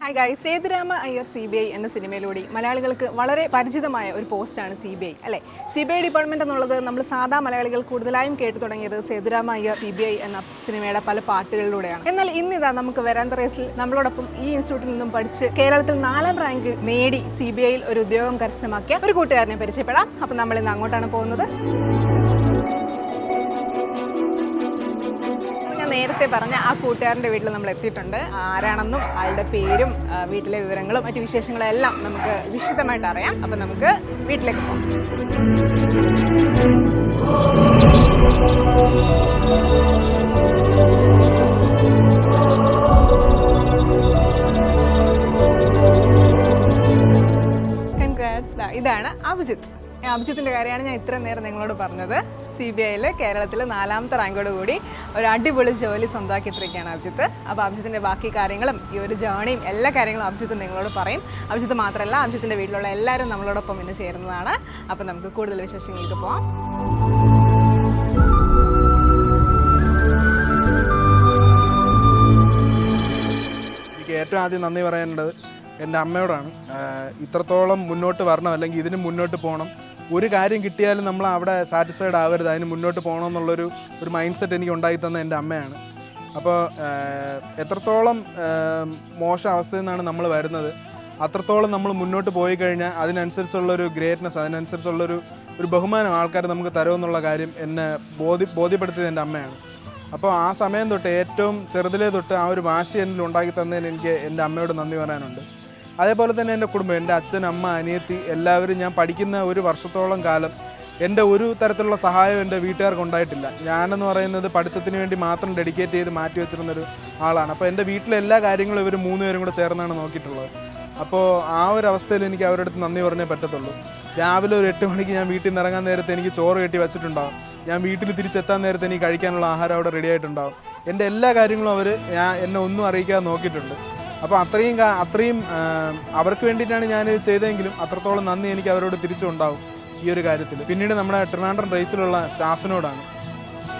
Hi guys, Sethurama Iyer CBI എന്ന സിനിമയിലൂടെ മലയാളികൾക്ക് വളരെ പരിചിതമായ ഒരു പോസ്റ്റാണ് CBI അല്ലേ. CBI ഡിപ്പാർട്ട്മെൻറ്റ് എന്നുള്ളത് നമ്മൾ സാധാ മലയാളികൾ കൂടുതലായും കേട്ടു തുടങ്ങിയത് സേതുരാമ അയ്യർ CBI എന്ന സിനിമയുടെ പല പാട്ടുകളിലൂടെയാണ്. എന്നാൽ ഇന്നിതാ നമുക്ക് വരാന്ത റേസിൽ നമ്മളോടൊപ്പം ഈ ഇൻസ്റ്റിറ്റ്യൂട്ടിൽ നിന്നും പഠിച്ച് കേരളത്തിൽ 4ാം റാങ്ക് നേടി CBIയിൽ ഒരു ഉദ്യോഗം കരസ്ഥമാക്കിയ ഒരു കൂട്ടുകാരനെ പരിചയപ്പെടാം. അപ്പം നമ്മൾ ഇന്ന് അങ്ങോട്ടാണ് പോകുന്നത്. നേരത്തെ പറഞ്ഞ ആ കൂട്ടുകാരൻ്റെ വീട്ടിൽ നമ്മൾ എത്തിയിട്ടുണ്ട്. ആരാണെന്നും ആളുടെ പേരും വീട്ടിലെ വിവരങ്ങളും മറ്റു വിശേഷങ്ങളും എല്ലാം നമുക്ക് വിശദമായിട്ട് അറിയാം. അപ്പം നമുക്ക് വീട്ടിലേക്ക് പോകാം. കൺഗ്രാറ്റ്സ്. ഇതാണ് അഭിജിത്ത്. അഭിജിത്തിൻ്റെ കാര്യമാണ് ഞാൻ ഇത്രയും നേരം നിങ്ങളോട് പറഞ്ഞത്. CBIയിൽ കേരളത്തിൽ 4ാമത്തെ റാങ്കോട് കൂടി ഒരു അടിപൊളി ജോലി സ്വന്തമാക്കിയിട്ടിരിക്കുകയാണ് അഭിജിത്ത്. അപ്പോൾ അഭിജിത്തിൻ്റെ ബാക്കി കാര്യങ്ങളും ഈ ഒരു ജേണിയും എല്ലാ കാര്യങ്ങളും അഭിജിത്ത് നിങ്ങളോട് പറയും. അഭിജിത്ത് മാത്രമല്ല, അഭിജിത്തിൻ്റെ വീട്ടിലുള്ള എല്ലാവരും നമ്മളോടൊപ്പം ഇന്ന് ചേരുന്നതാണ്. അപ്പോൾ നമുക്ക് കൂടുതൽ വിശേഷങ്ങൾക്ക് പോകാം. എനിക്ക് ഏറ്റവും ആദ്യം നന്ദി പറയാനുള്ളത് എൻ്റെ അമ്മയോടാണ്. ഇത്രത്തോളം മുന്നോട്ട് വരണം, അല്ലെങ്കിൽ ഇതിന് മുന്നോട്ട് പോകണം. ഒരു കാര്യം കിട്ടിയാലും നമ്മൾ അവിടെ സാറ്റിസ്ഫൈഡ് ആവരുത്, അതിന് മുന്നോട്ട് പോകണം എന്നുള്ളൊരു മൈൻഡ് സെറ്റ് എനിക്ക് ഉണ്ടാക്കി തന്ന എൻ്റെ അമ്മയാണ്. അപ്പോൾ എത്രത്തോളം മോശം അവസ്ഥയിൽ നിന്നാണ് നമ്മൾ വരുന്നത്, അത്രത്തോളം നമ്മൾ മുന്നോട്ട് പോയി കഴിഞ്ഞാൽ അതിനനുസരിച്ചുള്ളൊരു ഗ്രേറ്റ്നെസ്, അതിനനുസരിച്ചുള്ളൊരു ബഹുമാനം ആൾക്കാർ നമുക്ക് തരുമെന്നുള്ള കാര്യം എന്നെ ബോധ്യപ്പെടുത്തിയത് എൻ്റെ അമ്മയാണ്. അപ്പോൾ ആ സമയം തൊട്ട്, ഏറ്റവും ചെറുതിലേ തൊട്ട് ആ ഒരു വാശി എന്നിൽ ഉണ്ടാക്കി തന്നതിന് എനിക്ക് എൻ്റെ അമ്മയോട് നന്ദി പറയാനുണ്ട്. അതേപോലെ തന്നെ എൻ്റെ കുടുംബം, എൻ്റെ അച്ഛൻ, അമ്മ, അനിയത്തി എല്ലാവരും ഞാൻ പഠിക്കുന്ന ഒരു വർഷത്തോളം കാലം എൻ്റെ ഒരു തരത്തിലുള്ള സഹായം എൻ്റെ വീട്ടുകാർക്ക് ഉണ്ടായിട്ടില്ല. ഞാനെന്ന് പറയുന്നത് പഠിത്തത്തിന് വേണ്ടി മാത്രം ഡെഡിക്കേറ്റ് ചെയ്ത് മാറ്റി വെച്ചിരുന്നൊരു ആളാണ്. അപ്പോൾ എൻ്റെ വീട്ടിലെ എല്ലാ കാര്യങ്ങളും ഇവർ 3 പേരും കൂടെ ചേർന്നാണ് നോക്കിയിട്ടുള്ളത്. അപ്പോൾ ആ ഒരു അവസ്ഥയിൽ എനിക്ക് അവരുടെ അടുത്ത് നന്ദി പറഞ്ഞേ പറ്റത്തുള്ളൂ. രാവിലെ ഒരു 8 മണിക്ക് ഞാൻ വീട്ടിൽ നിന്ന് ഇറങ്ങാൻ നേരത്തെ എനിക്ക് ചോറ് കെട്ടി വെച്ചിട്ടുണ്ടാകും. ഞാൻ വീട്ടിൽ തിരിച്ചെത്താൻ നേരത്തെ എനിക്ക് കഴിക്കാനുള്ള ആഹാരം അവിടെ റെഡി ആയിട്ടുണ്ടാകും. എൻ്റെ എല്ലാ കാര്യങ്ങളും അവർ എന്നെ ഒന്നും അറിയിക്കാതെ നോക്കിയിട്ടുണ്ട്. അപ്പോൾ അത്രയും അവർക്ക് വേണ്ടിയിട്ടാണ് ഞാനിത് ചെയ്തതെങ്കിലും അത്രത്തോളം നന്ദി എനിക്ക് അവരോട് തിരിച്ചുണ്ടാവും ഈ ഒരു കാര്യത്തിൽ. പിന്നീട് നമ്മുടെ ട്രിവാൻഡ്രം റേസിലുള്ള സ്റ്റാഫിനോടാണ്,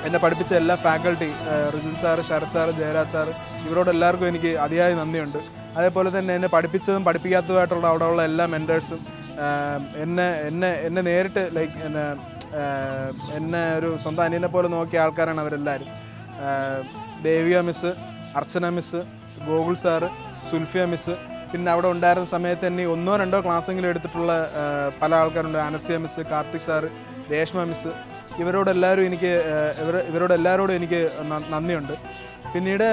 എന്നെ പഠിപ്പിച്ച എല്ലാ faculty, Rijin sir, Sharath sir, Jayaraj sir, ഇവരോട് എല്ലാവർക്കും എനിക്ക് അതിയായ നന്ദിയുണ്ട്. അതേപോലെ തന്നെ എന്നെ പഠിപ്പിച്ചതും പഠിപ്പിക്കാത്തതുമായിട്ടുള്ള അവിടെയുള്ള എല്ലാ മെൻറ്റേഴ്സും, എന്നെ നേരിട്ട് എന്നെ ഒരു സ്വന്തം അനിയനെ പോലെ നോക്കിയ ആൾക്കാരാണ് അവരെല്ലാവരും. Devika miss, Archana miss, Gokul sir, Sulfiya miss, പിന്നെ അവിടെ ഉണ്ടായിരുന്ന സമയത്ത് തന്നെ 1 or 2 ക്ലാസ്സെങ്കിലും എടുത്തിട്ടുള്ള പല ആൾക്കാരുണ്ട്. Anasya miss, Karthik sir, Reshma miss, ഇവരോടെല്ലാവരോടും എനിക്ക് നന്ദിയുണ്ട്. പിന്നീട്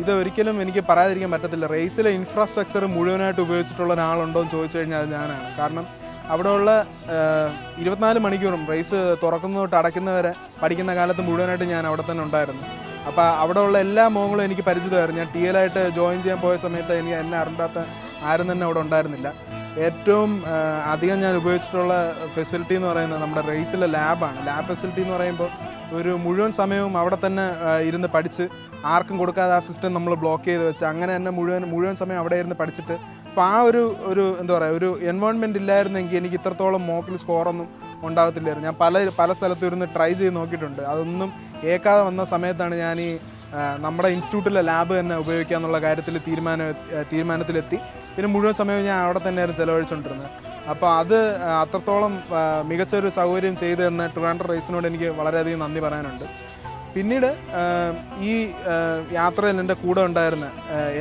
ഇത് ഒരിക്കലും എനിക്ക് പറയാതിരിക്കാൻ പറ്റത്തില്ല. റേസിലെ ഇൻഫ്രാസ്ട്രക്ചർ മുഴുവനായിട്ട് ഉപയോഗിച്ചിട്ടുള്ള ഒരാളുണ്ടോ എന്ന് ചോദിച്ചു കഴിഞ്ഞാൽ അത് ഞാനാണ്. കാരണം അവിടെയുള്ള 24 മണിക്കൂറും റേസ് തുറക്കുന്ന തൊട്ട് അടയ്ക്കുന്നവരെ പഠിക്കുന്ന കാലത്ത് മുഴുവനായിട്ട് ഞാൻ അവിടെ തന്നെ ഉണ്ടായിരുന്നു. അപ്പോൾ അവിടെയുള്ള എല്ലാ മോഹങ്ങളും എനിക്ക് പരിചിതമായിരുന്നു. ഞാൻ TL ആയിട്ട് ജോയിൻ ചെയ്യാൻ പോയ സമയത്ത് എന്നെ അറിയാത്ത ആരും തന്നെ അവിടെ ഉണ്ടായിരുന്നില്ല. ഏറ്റവും അധികം ഞാൻ ഉപയോഗിച്ചിട്ടുള്ള ഫെസിലിറ്റി എന്ന് പറയുന്നത് നമ്മുടെ റേസിലെ ലാബാണ്. ലാബ് ഫെസിലിറ്റി എന്ന് പറയുമ്പോൾ ഒരു മുഴുവൻ സമയവും അവിടെ തന്നെ ഇരുന്ന് പഠിച്ച്, ആർക്കും കൊടുക്കാതെ ആ സിസ്റ്റം നമ്മൾ ബ്ലോക്ക് ചെയ്ത് വെച്ച് അങ്ങനെ തന്നെ മുഴുവൻ സമയം അവിടെ ഇരുന്ന് പഠിച്ചിട്ട്, അപ്പോൾ ആ ഒരു എന്താ പറയുക, ഒരു എൻവയോൺമെൻറ്റ് ഇല്ലായിരുന്നെങ്കിൽ എനിക്ക് ഇത്രത്തോളം മോക്കിൽ സ്കോറൊന്നും ഉണ്ടാകത്തില്ലായിരുന്നു. ഞാൻ പല സ്ഥലത്തും ഇരുന്ന് ട്രൈ ചെയ്ത് നോക്കിയിട്ടുണ്ട്. അതൊന്നും ഏക്കാതെ വന്ന സമയത്താണ് ഞാൻ ഈ നമ്മുടെ ഇൻസ്റ്റിറ്റ്യൂട്ടിലെ ലാബ് തന്നെ ഉപയോഗിക്കുക എന്നുള്ള കാര്യത്തിൽ തീരുമാനത്തിലെത്തി. പിന്നെ മുഴുവൻ സമയവും ഞാൻ അവിടെ തന്നെയായിരുന്നു ചിലവഴിച്ചുകൊണ്ടിരുന്നത്. അപ്പോൾ അത് അത്രത്തോളം മികച്ചൊരു സൗകര്യം ചെയ്തു തന്ന ട്രിവാൻഡ്രം റേസിനോട് എനിക്ക് വളരെയധികം നന്ദി പറയാനുണ്ട്. പിന്നീട് ഈ യാത്രയിൽ എൻ്റെ കൂടെ ഉണ്ടായിരുന്ന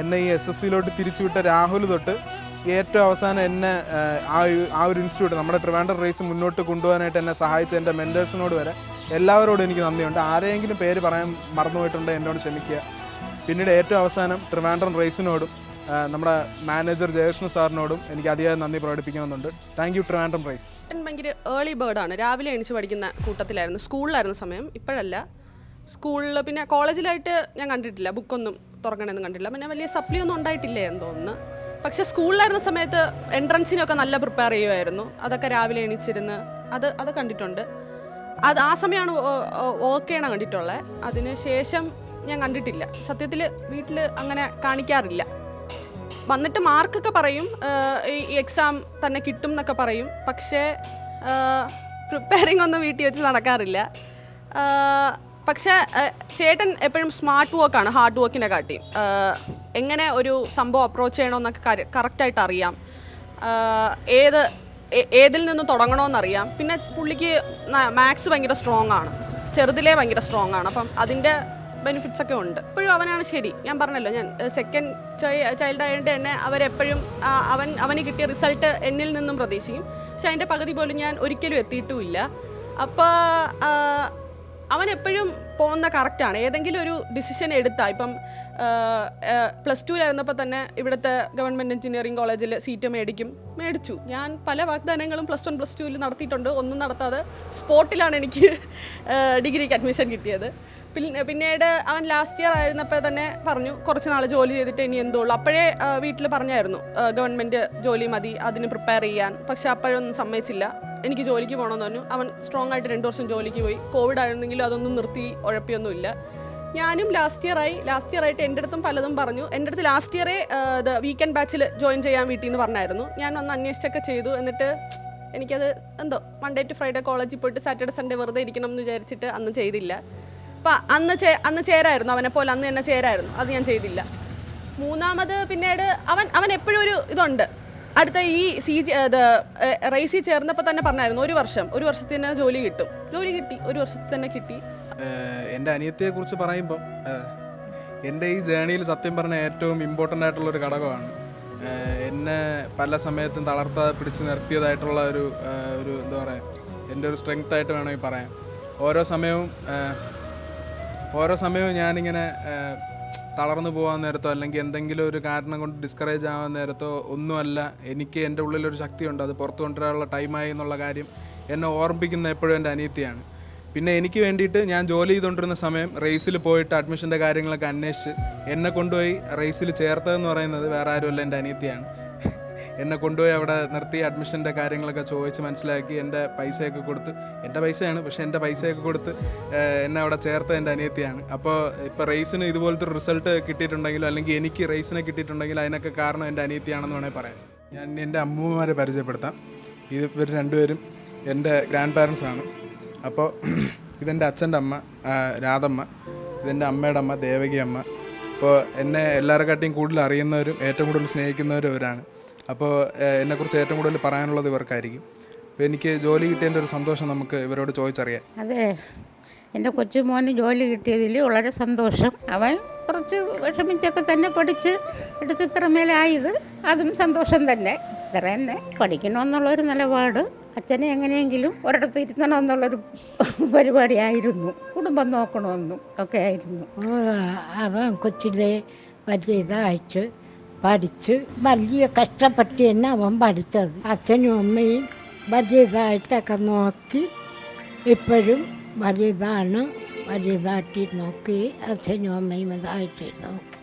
എന്നെ ഈ SSCയിലോട്ട് തിരിച്ചുവിട്ട രാഹുൽ തൊട്ട് ഏറ്റവും അവസാനം എന്നെ ആ ഒരു ഇൻസ്റ്റിറ്റ്യൂട്ട്, നമ്മുടെ ട്രിവാൻഡ്രം റേസ് മുന്നോട്ട് കൊണ്ടുപോകാനായിട്ട് എന്നെ സഹായിച്ച എൻ്റെ മെൻറ്റേഴ്സിനോട് വരെ എല്ലാവരോടും എനിക്ക് നന്ദിയുണ്ട്. ആരെങ്കിലും പേര് പറയാൻ മറന്നുപോയിട്ടുണ്ടെങ്കിൽ എന്നോട് ക്ഷമിക്കുക. പിന്നീട് ഏറ്റവും അവസാനം ട്രിവാൻഡ്രം റേസിനോടും നമ്മുടെ മാനേജർ ജയകൃഷ്ണ സാറിനോടും എനിക്ക് അതിയായ നന്ദി പ്രകടിപ്പിക്കുന്നുണ്ട്. Thank you Trivandrum race. ഭയങ്കര ഏർലി ബേർഡാണ്. രാവിലെ എണീച്ച് പഠിക്കുന്ന കൂട്ടത്തിലായിരുന്നു. സ്കൂളിലായിരുന്ന സമയം, ഇപ്പോഴല്ല. സ്കൂളിൽ പിന്നെ കോളേജിലായിട്ട് ഞാൻ കണ്ടിട്ടില്ല, ബുക്കൊന്നും തുറക്കണമെന്ന് കണ്ടിട്ടില്ല. പിന്നെ വലിയ സപ്ലി ഒന്നും ഉണ്ടായിട്ടില്ലേ എന്ന് തോന്നുന്നു. പക്ഷെ സ്കൂളിലായിരുന്ന സമയത്ത് എൻട്രൻസിനൊക്കെ നല്ല പ്രിപ്പയർ ചെയ്യുമായിരുന്നു. അതൊക്കെ രാവിലെ എണീച്ചിരുന്ന് അത് കണ്ടിട്ടുണ്ട്. ആ സമയമാണ് ഓക്കെയാണ് കണ്ടിട്ടുള്ളത്. അതിന് ശേഷം ഞാൻ കണ്ടിട്ടില്ല. സത്യത്തിൽ വീട്ടിൽ അങ്ങനെ കാണിക്കാറില്ല. വന്നിട്ട് മാർക്കൊക്കെ പറയും, ഈ എക്സാം തന്നെ കിട്ടും എന്നൊക്കെ പറയും. പക്ഷേ പ്രിപ്പയറിംഗ് ഒന്നും വീട്ടിൽ വെച്ച് നടക്കാറില്ല. പക്ഷേ ചേട്ടൻ എപ്പോഴും സ്മാർട്ട് വർക്കാണ് ഹാർഡ് വർക്കിനെ കാട്ടി. എങ്ങനെ ഒരു സംഭവം അപ്രോച്ച് ചെയ്യണമെന്നൊക്കെ കറക്റ്റായിട്ട് അറിയാം. ഏതിൽ നിന്ന് തുടങ്ങണമെന്നറിയാം. പിന്നെ പുള്ളിക്ക് മാത്സ് ഭയങ്കര സ്ട്രോങ് ആണ്, ചെറുതിലേ ഭയങ്കര സ്ട്രോങ് ആണ്. അപ്പം അതിൻ്റെ ബെനിഫിറ്റ്സ് ഒക്കെ ഉണ്ട്. ഇപ്പോഴും അവനാണ് ശരി. ഞാൻ പറഞ്ഞല്ലോ, ഞാൻ സെക്കൻഡ് ചൈൽഡ് ആയതുകൊണ്ട് തന്നെ അവരെപ്പോഴും അവന് കിട്ടിയ റിസൾട്ട് എന്നിൽ നിന്നും പ്രതീക്ഷിക്കും. പക്ഷെ അതിൻ്റെ പകുതി പോലും ഞാൻ ഒരിക്കലും എത്തിയിട്ടുമില്ല. അപ്പോൾ അവൻ എപ്പോഴും പോകുന്ന കറക്റ്റാണ്. ഏതെങ്കിലും ഒരു ഡിസിഷൻ എടുത്താൽ, ഇപ്പം +2 തന്നെ ഇവിടുത്തെ ഗവൺമെൻറ് എഞ്ചിനീയറിംഗ് കോളേജിൽ സീറ്റ് മേടിച്ചു. ഞാൻ പല വാഗ്ദാനങ്ങളും +1 +2 നടത്തിയിട്ടുണ്ട്. ഒന്നും നടത്താതെ സ്പോട്ടിലാണ് എനിക്ക് ഡിഗ്രിക്ക് അഡ്മിഷൻ കിട്ടിയത്. പിന്നീട് അവൻ ലാസ്റ്റ് ഇയർ ആയിരുന്നപ്പോൾ തന്നെ പറഞ്ഞു കുറച്ച് നാൾ ജോലി ചെയ്തിട്ട് ഇനി എന്തുള്ളൂ. അപ്പോഴേ വീട്ടിൽ പറഞ്ഞായിരുന്നു ഗവൺമെൻറ് ജോലി മതി, അതിന് പ്രിപ്പയർ ചെയ്യാൻ. പക്ഷെ അപ്പോഴൊന്നും സമ്മതിച്ചില്ല. എനിക്ക് ജോലിക്ക് പോകണമെന്ന് പറഞ്ഞു. അവൻ സ്ട്രോങ് ആയിട്ട് 2 വർഷം ജോലിക്ക് പോയി. കോവിഡ് ആയിരുന്നെങ്കിലും അതൊന്നും നിർത്തി ഉഴപ്പിയൊന്നുമില്ല. ഞാനും ലാസ്റ്റ് ഇയർ ആയിട്ട് എൻ്റെ അടുത്തും പലതും പറഞ്ഞു. എൻ്റെ അടുത്ത് ലാസ്റ്റ് ഇയറേ വീക്കെൻഡ് ബാച്ചിൽ ജോയിൻ ചെയ്യാൻ വീട്ടിൽ നിന്ന് പറഞ്ഞായിരുന്നു. ഞാൻ ഒന്ന് അന്വേഷിച്ചൊക്കെ ചെയ്തു. എന്നിട്ട് എനിക്കത് എന്തോ മൺഡേ ടു ഫ്രൈഡേ കോളേജിൽ പോയിട്ട് സാറ്റർഡേ സൺഡേ വെറുതെ ഇരിക്കണം എന്ന് വിചാരിച്ചിട്ട് അന്ന് ചെയ്തില്ല. അപ്പം അന്ന് ചേരായിരുന്നു, അവനെ പോലെ അന്ന് തന്നെ ചേരായിരുന്നു. അത് ഞാൻ ചെയ്തില്ല. മൂന്നാമത് പിന്നീട് അവൻ എപ്പോഴും ഒരു ഇതുണ്ട്. അടുത്ത ഈ റേസിൽ ചേർന്നപ്പോൾ തന്നെ പറഞ്ഞായിരുന്നു ഒരു വർഷത്തിന് ജോലി കിട്ടും. ജോലി കിട്ടി, 1 വർഷത്തിൽ തന്നെ കിട്ടി. എൻ്റെ അനിയത്തിയെക്കുറിച്ച് പറയുമ്പം എൻ്റെ ഈ ജേണിയിൽ സത്യം പറഞ്ഞാൽ ഏറ്റവും ഇമ്പോർട്ടൻ്റ് ആയിട്ടുള്ളൊരു ഘടകമാണ്. എന്നെ പല സമയത്തും തളർത്താതെ പിടിച്ച് നിർത്തിയതായിട്ടുള്ള ഒരു എന്താ പറയുക, എൻ്റെ ഒരു സ്ട്രെങ്ത് ആയിട്ട് വേണമെങ്കിൽ പറയാം. ഓരോ സമയവും ഞാനിങ്ങനെ തളർന്നു പോകാൻ നേരത്തോ അല്ലെങ്കിൽ എന്തെങ്കിലും ഒരു കാരണം കൊണ്ട് ഡിസ്കറേജ് ആവാൻ നേരത്തോ ഒന്നുമല്ല, എനിക്ക് എൻ്റെ ഉള്ളിലൊരു ശക്തിയുണ്ട്, അത് പുറത്തു കൊണ്ടുവരാനുള്ള ടൈമായി എന്നുള്ള കാര്യം എന്നെ ഓർമ്മിപ്പിക്കുന്ന എപ്പോഴും എൻ്റെ അനിയത്തിയാണ്. പിന്നെ എനിക്ക് വേണ്ടിയിട്ട് ഞാൻ ജോലി ചെയ്തുകൊണ്ടിരുന്ന സമയം റേസിൽ പോയിട്ട് അഡ്മിഷൻ്റെ കാര്യങ്ങളൊക്കെ അന്വേഷിച്ച് എന്നെ കൊണ്ടുപോയി റേസിൽ ചേർത്തതെന്ന് പറയുന്നത് വേറെ ആരുമല്ല, എൻ്റെ അനിയത്തിയാണ്. എന്നെ കൊണ്ടുപോയി അവിടെ നിർത്തി അഡ്മിഷൻ്റെ കാര്യങ്ങളൊക്കെ ചോദിച്ച് മനസ്സിലാക്കി എൻ്റെ പൈസയൊക്കെ കൊടുത്ത്, എൻ്റെ പൈസയാണ് പക്ഷേ എൻ്റെ പൈസയൊക്കെ കൊടുത്ത് എന്നെ അവിടെ ചേർത്ത് എൻ്റെ അനിയത്തിയാണ്. അപ്പോൾ ഇപ്പോൾ റേസിന് ഇതുപോലത്തെ ഒരു റിസൾട്ട് കിട്ടിയിട്ടുണ്ടെങ്കിലോ അല്ലെങ്കിൽ എനിക്ക് റേസിനെ കിട്ടിയിട്ടുണ്ടെങ്കിൽ അതിനൊക്കെ കാരണം എൻ്റെ അനിയത്തിയാണെന്ന് വേണമെങ്കിൽ പറയാം. ഞാൻ എൻ്റെ അമ്മൂമ്മമാരെ പരിചയപ്പെടുത്താം. ഇവർ രണ്ടുപേരും എൻ്റെ ഗ്രാൻഡ് പാരൻസാണ്. അപ്പോൾ ഇതെൻ്റെ അച്ഛൻ്റെ അമ്മ രാധമ്മ, ഇതെൻ്റെ അമ്മയുടെ അമ്മ ദേവകി അമ്മ. അപ്പോൾ എന്നെ എല്ലാവരെക്കാട്ടിയും കൂടുതൽ അറിയുന്നവരും ഏറ്റവും കൂടുതൽ സ്നേഹിക്കുന്നവരും ഇവരാണ്. അപ്പോൾ എന്നെക്കുറിച്ച് ഏറ്റവും കൂടുതൽ പറയാനുള്ളത് ഇവർക്കായിരിക്കും. അപ്പോൾ എനിക്ക് ജോലി കിട്ടിയതിൻ്റെ ഒരു സന്തോഷം നമുക്ക് ഇവരോട് ചോദിച്ചറിയാം. അതെ, എൻ്റെ കൊച്ചുമോന് ജോലി കിട്ടിയതിൽ വളരെ സന്തോഷം. അവൻ കുറച്ച് വിഷമിച്ചൊക്കെ തന്നെ പഠിച്ച് എടുത്ത് ഇത്രമേലായത്, അതും സന്തോഷം തന്നെ. ഇത്ര തന്നെ പഠിക്കണമെന്നുള്ളൊരു നിലപാട്, അച്ഛനെ എങ്ങനെയെങ്കിലും ഒരിടത്ത് ഇരുത്തണമെന്നുള്ളൊരു പരിപാടിയായിരുന്നു. കുടുംബം നോക്കണമെന്നും ഒക്കെ ആയിരുന്നു. അവൻ കൊച്ചിലെ വലിയ ഇതായിട്ട് പഠിച്ച് വലിയ കഷ്ടപ്പെട്ട് തന്നെ അവൻ പഠിച്ചത്. അച്ഛനും അമ്മയും വലിയ ഇതായിട്ടൊക്കെ നോക്കി ഇപ്പോഴും വലിയതായിട്ട് നോക്കി അച്ഛനും അമ്മയും ഇതായിട്ട് നോക്കി.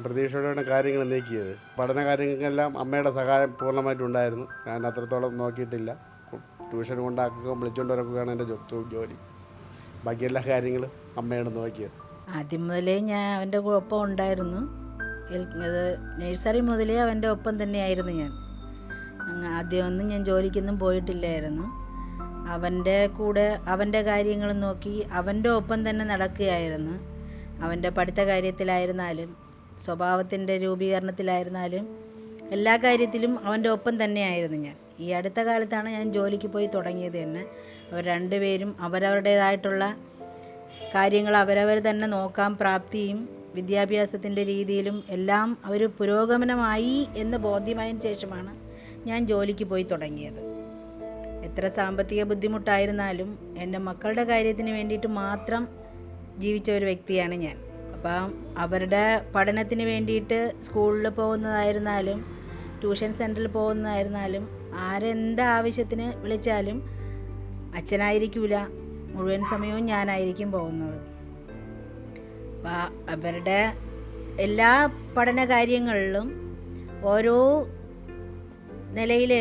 പ്രതീക്ഷയോടെയാണ് കാര്യങ്ങൾ നീക്കിയത്. പഠന കാര്യങ്ങൾക്കെല്ലാം അമ്മയുടെ സഹായം പൂർണ്ണമായിട്ടുണ്ടായിരുന്നു. ഞാൻ അത്രത്തോളം നോക്കിയിട്ടില്ല. ട്യൂഷൻ കൊണ്ടാക്കുകയും വിളിച്ചുകൊണ്ട് വരക്കുകയാണ് എൻ്റെ ജോലി. ബാക്കി എല്ലാ കാര്യങ്ങളും അമ്മയാണ് നോക്കിയത്. ആദ്യം മുതലേ ഞാൻ അവൻ്റെ ഒപ്പം ഉണ്ടായിരുന്നു. ഇത് നഴ്സറി മുതലേ അവൻ്റെ ഒപ്പം തന്നെയായിരുന്നു ഞാൻ. ആദ്യമൊന്നും ഞാൻ ജോലിക്കൊന്നും പോയിട്ടില്ലായിരുന്നു. അവൻ്റെ കൂടെ അവൻ്റെ കാര്യങ്ങൾ നോക്കി അവൻ്റെ ഒപ്പം തന്നെ നടക്കുകയായിരുന്നു. അവൻ്റെ പഠിത്ത കാര്യത്തിലായിരുന്നാലും സ്വഭാവത്തിൻ്റെ രൂപീകരണത്തിലായിരുന്നാലും എല്ലാ കാര്യത്തിലും അവൻ്റെ ഒപ്പം തന്നെയായിരുന്നു ഞാൻ. ഈ അടുത്ത കാലത്താണ് ഞാൻ ജോലിക്ക് പോയി തുടങ്ങിയത് തന്നെ. അവർ രണ്ടുപേരും അവരവരുടേതായിട്ടുള്ള കാര്യങ്ങൾ അവരവർ തന്നെ നോക്കാൻ പ്രാപ്തിയും വിദ്യാഭ്യാസത്തിൻ്റെ രീതിയിലും എല്ലാം അവർ പുരോഗമനമായി എന്ന് ബോധ്യമായതിനു ശേഷമാണ് ഞാൻ ജോലിക്ക് പോയി തുടങ്ങിയത്. എത്ര സാമ്പത്തിക ബുദ്ധിമുട്ടായിരുന്നാലും എൻ്റെ മക്കളുടെ കാര്യത്തിന് വേണ്ടിയിട്ട് മാത്രം ജീവിച്ച ഒരു വ്യക്തിയാണ് ഞാൻ. അപ്പം അവരുടെ പഠനത്തിന് വേണ്ടിയിട്ട് സ്കൂളിൽ പോകുന്നതായിരുന്നാലും ട്യൂഷൻ സെൻറ്ററിൽ പോകുന്നതായിരുന്നാലും ആരെന്താവശ്യത്തിന് വിളിച്ചാലും അച്ഛനായിരിക്കില്ല, മുഴുവൻ സമയവും ഞാനായിരിക്കും പോകുന്നത്. അപ്പം അവരുടെ എല്ലാ പഠന കാര്യങ്ങളിലും ഓരോ നിലയിൽ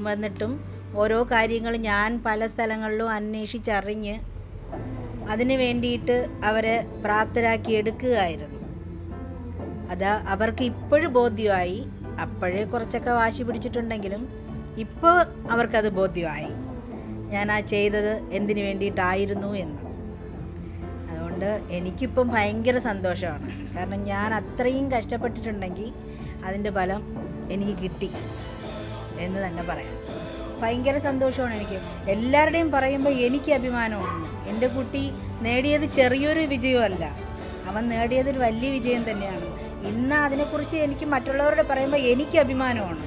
വന്നിട്ടും ഓരോ കാര്യങ്ങൾ ഞാൻ പല സ്ഥലങ്ങളിലും അന്വേഷിച്ചറിഞ്ഞ് അതിന് വേണ്ടിയിട്ട് അവരെ പ്രാപ്തരാക്കി എടുക്കുകയായിരുന്നു. അത് അവർക്ക് ഇപ്പോഴും ബോധ്യമായി. അപ്പോഴേ കുറച്ചൊക്കെ വാശി പിടിച്ചിട്ടുണ്ടെങ്കിലും ഇപ്പോൾ അവർക്കത് ബോധ്യമായി ഞാൻ ആ ചെയ്തത് എന്തിനു വേണ്ടിയിട്ടായിരുന്നു എന്ന്. അതുകൊണ്ട് എനിക്കിപ്പം ഭയങ്കര സന്തോഷമാണ്. കാരണം ഞാൻ അത്രയും കഷ്ടപ്പെട്ടിട്ടുണ്ടെങ്കിൽ അതിൻ്റെ ഫലം എനിക്ക് കിട്ടി എന്ന് തന്നെ പറയാം. ഭയങ്കര സന്തോഷമാണ് എനിക്ക്. എല്ലാവരുടെയും പറയുമ്പോൾ എനിക്ക് അഭിമാനമാണ്. എൻ്റെ കുട്ടി നേടിയത് ചെറിയൊരു വിജയമല്ല, അവൻ നേടിയതൊരു വലിയ വിജയം തന്നെയാണ്. ഇന്ന് അതിനെക്കുറിച്ച് എനിക്ക് മറ്റുള്ളവരോട് പറയുമ്പോൾ എനിക്ക് അഭിമാനമാണ്.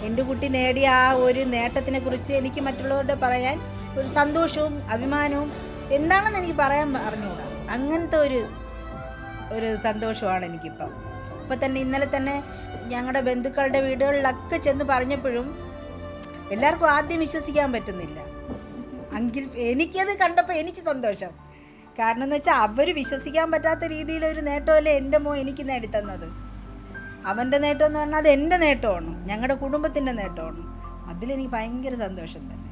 എൻ്റെ കുട്ടി നേടിയ ആ ഒരു നേട്ടത്തിനെക്കുറിച്ച് എനിക്ക് മറ്റുള്ളവരോട് പറയാൻ ഒരു സന്തോഷവും അഭിമാനവും എന്താണെന്ന് എനിക്ക് പറയാൻ അറിഞ്ഞുകൂടാ. അങ്ങനത്തെ ഒരു സന്തോഷമാണ് എനിക്കിപ്പം. ഇപ്പം തന്നെ ഇന്നലെ തന്നെ ഞങ്ങളുടെ ബന്ധുക്കളുടെ വീടുകളിലൊക്കെ ചെന്ന് പറഞ്ഞപ്പോഴും എല്ലാവർക്കും ആദ്യം വിശ്വസിക്കാൻ പറ്റുന്നില്ല. എങ്കിൽ എനിക്കത് കണ്ടപ്പോൾ എനിക്ക് സന്തോഷം. കാരണം എന്ന് വെച്ചാൽ അവർ വിശ്വസിക്കാൻ പറ്റാത്ത രീതിയിലൊരു നേട്ടമല്ലേ എൻ്റെ മോൻ എനിക്ക് നേടിത്തന്നത്. അവൻ്റെ നേട്ടം എന്ന് പറഞ്ഞാൽ അത് എൻ്റെ നേട്ടമാണ്, ഞങ്ങളുടെ കുടുംബത്തിൻ്റെ നേട്ടമാണ്. അതിലെനിക്ക് ഭയങ്കര സന്തോഷം തന്നെ.